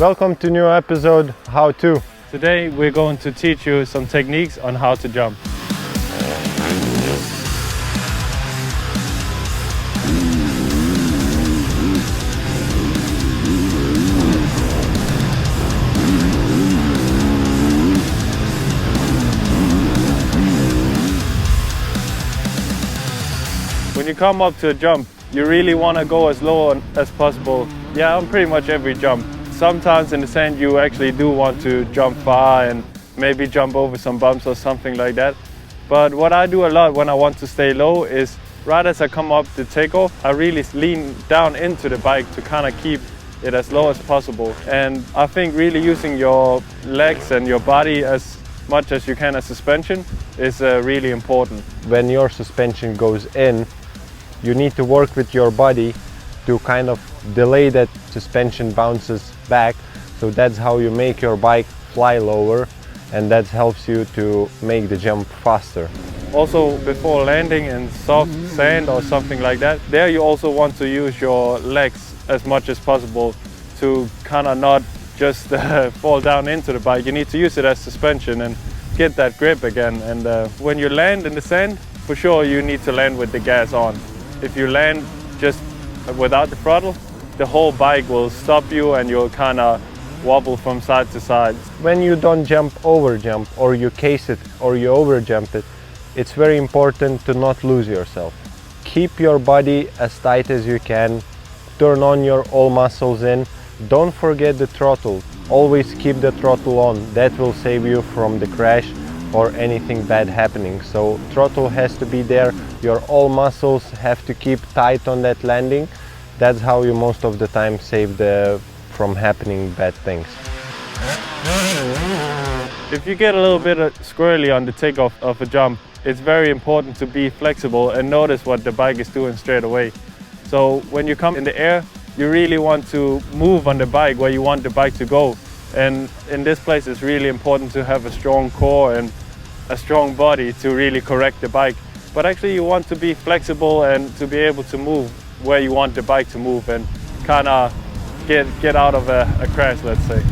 Welcome to new episode How To. Today we're going to teach you some techniques on how to jump. When you come up to a jump, you really want to go as low as possible. Yeah, on pretty much every jump. Sometimes in the sand you actually do want to jump far and maybe jump over some bumps or something like that. But what I do a lot when I want to stay low is right as I come up to takeoff, I really lean down into the bike to kind of keep it as low as possible. And I think really using your legs and your body as much as you can as suspension is really important. When your suspension goes in, you need to work with your body to kind of delay that suspension bounces back. So that's how you make your bike fly lower, and that helps you to make the jump faster. Also, before landing in soft sand or something like that, there you also want to use your legs as much as possible to kind of not just fall down into the bike. You need to use it as suspension and get that grip again. And when you land in the sand, for sure you need to land with the gas on. If you land just without the throttle, the whole bike will stop you and you'll kind of wobble from side to side. When you don't over jump, or you case it, or you over jump it, it's very important to not lose yourself. Keep your body as tight as you can, turn on your all muscles in, don't forget the throttle, always keep the throttle on, that will save you from the crash or anything bad happening. So throttle has to be there, your all muscles have to keep tight on that landing. That's how you most of the time save from happening bad things. If you get a little bit squirrely on the takeoff of a jump, it's very important to be flexible and notice what the bike is doing straight away. So when you come in the air, you really want to move on the bike where you want the bike to go. And in this place it's really important to have a strong core and a strong body to really correct the bike. But actually you want to be flexible and to be able to move where you want the bike to move and kind of get out of a crash, let's say.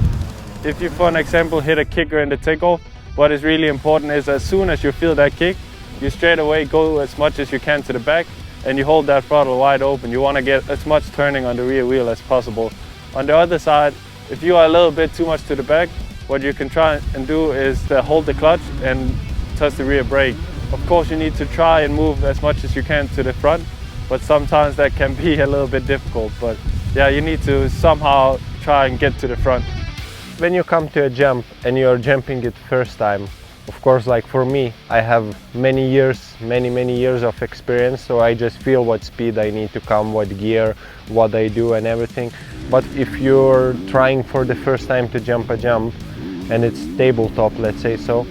If you, for an example, hit a kicker in the takeoff, what is really important is as soon as you feel that kick, you straight away go as much as you can to the back and you hold that throttle wide open. You want to get as much turning on the rear wheel as possible. On the other side, if you are a little bit too much to the back, what you can try and do is to hold the clutch and touch the rear brake. Of course, you need to try and move as much as you can to the front, but sometimes that can be a little bit difficult. But yeah, you need to somehow try and get to the front. When you come to a jump and you're jumping it first time, of course, like for me, I have many years of experience, so I just feel what speed I need to come, what gear, what I do and everything. But if you're trying for the first time to jump a jump and it's tabletop, let's say so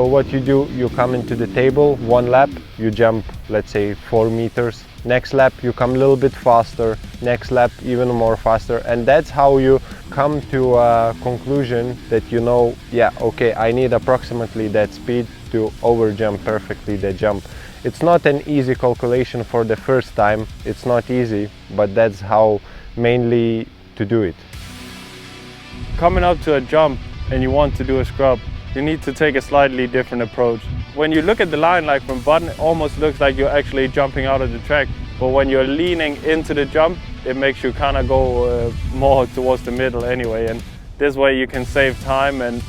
what you do, you come into the table, one lap, you jump, let's say 4 meters. Next lap, you come a little bit faster. Next lap, even more faster. And that's how you come to a conclusion that you know, yeah, okay, I need approximately that speed to over jump perfectly the jump. It's not an easy calculation for the first time. It's not easy, but that's how mainly to do it. Coming up to a jump and you want to do a scrub, you need to take a slightly different approach. When you look at the line like from bottom, it almost looks like you're actually jumping out of the track. But when you're leaning into the jump, it makes you kind of go more towards the middle anyway. And this way you can save time and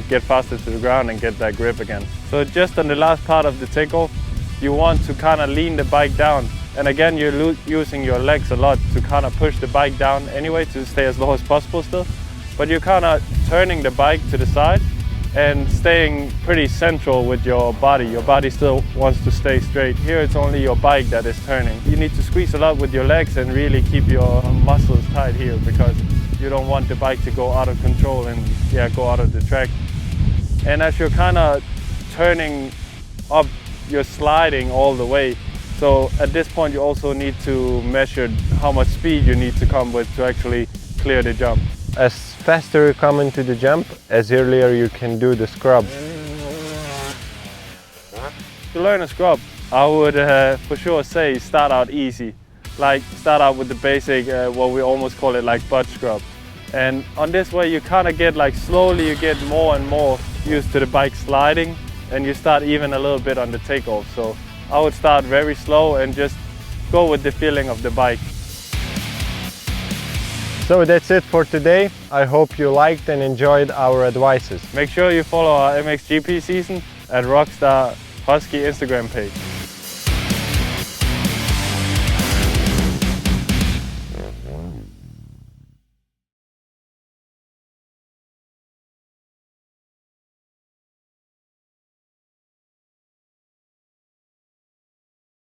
get faster to the ground and get that grip again. So just on the last part of the takeoff, you want to kind of lean the bike down. And again, you're using your legs a lot to kind of push the bike down anyway to stay as low as possible still. But you're kind of turning the bike to the side and staying pretty central with your body. Your body still wants to stay straight. Here it's only your bike that is turning. You need to squeeze a lot with your legs and really keep your muscles tight here because you don't want the bike to go out of control and go out of the track. And as you're kind of turning up, you're sliding all the way. So at this point you also need to measure how much speed you need to come with to actually clear the jump. As faster you come into the jump, as earlier you can do the scrub. To learn a scrub, I would for sure say start out easy. Like start out with the basic, what we almost call it like butt scrub. And on this way you kind of get like slowly you get more and more used to the bike sliding, and you start even a little bit on the takeoff. So I would start very slow and just go with the feeling of the bike. So that's it for today. I hope you liked and enjoyed our advices. Make sure you follow our MXGP season at Rockstar Husky Instagram page.